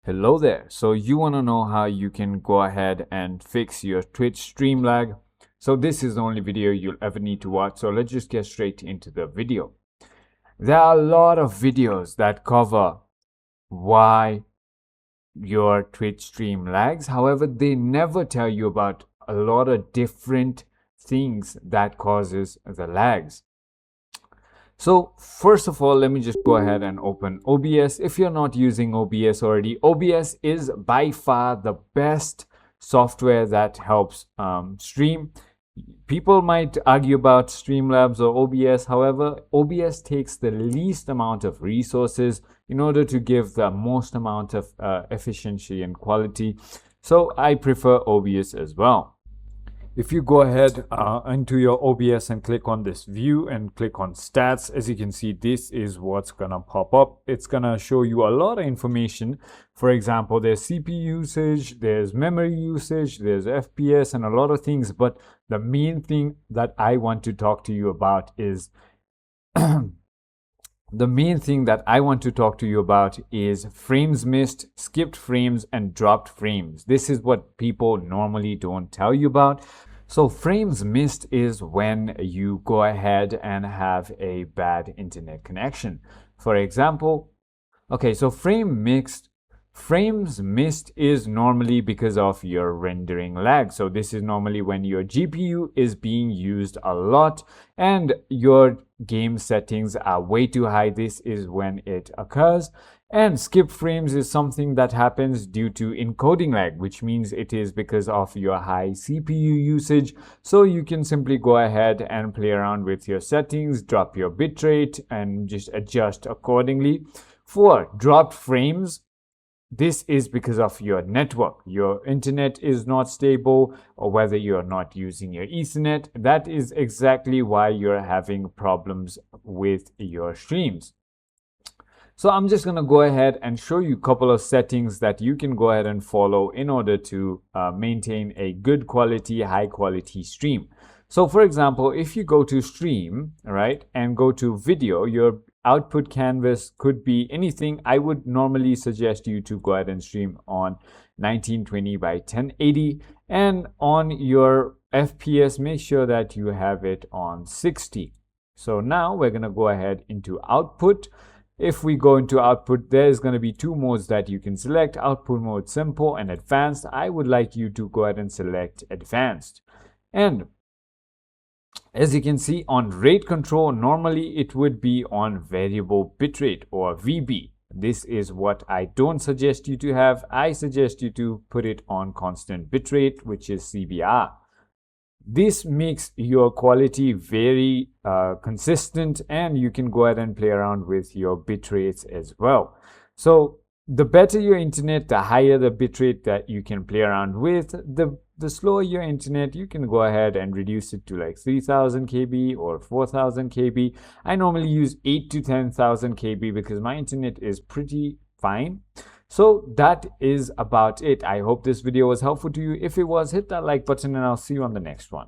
Hello there. So you want to know how you can go ahead and fix your Twitch stream lag. So this is the only video you'll ever need to watch. So let's just get straight into the video. There are a lot of videos that cover why your Twitch stream lags. However, they never tell you about a lot of different things that causes the lags. So first of all, let me just go ahead and open OBS. If you're not using OBS already, OBS is by far the best software that helps stream. People might argue about Streamlabs or OBS. However, OBS takes the least amount of resources in order to give the most amount of efficiency and quality. So I prefer OBS as well. If you go ahead into your OBS and click on this view and click on stats, as you can see, this is what's gonna pop up. It's gonna show you a lot of information. For example, there's CPU usage, there's memory usage, there's FPS and a lot of things. But the main thing that I want to talk to you about is frames missed, skipped frames, and dropped frames. This is what people normally don't tell you about. So frames missed is when you go ahead and have a bad internet connection. For example, okay, so frames missed is normally because of your rendering lag. So this is normally when your GPU is being used a lot and your game settings are way too high. This is when it occurs. And skip frames is something that happens due to encoding lag, which means it is because of your high CPU usage. So you can simply go ahead and play around with your settings, drop your bitrate, and just adjust accordingly. For dropped frames, this is because of your network. Your internet is not stable, or whether you're not using your Ethernet. That is exactly why you're having problems with your streams. So I'm just going to go ahead and show you a couple of settings that you can go ahead and follow in order to maintain a good quality, high quality stream. So for example, if you go to stream, right, and go to video, your output canvas could be anything. I would normally suggest you to go ahead and stream on 1920 by 1080, and on your FPS, make sure that you have it on 60. So now we're going to go ahead into output. If we go into output, there's going to be two modes that you can select: output mode simple and advanced. I would like you to go ahead and select advanced. And as you can see, on rate control, normally it would be on variable bitrate or VB. This is what I don't suggest you to have. I suggest you to put it on constant bitrate, which is CBR. This makes your quality very consistent, and you can go ahead and play around with your bit rates as well. So the better your internet, the higher the bitrate that you can play around with. The slower your internet, you can go ahead and reduce it to like 3000 KB or 4000 KB. I normally use 8 to 10,000 KB because my internet is pretty fine. So that is about it. I hope this video was helpful to you. If it was, hit that like button and I'll see you on the next one.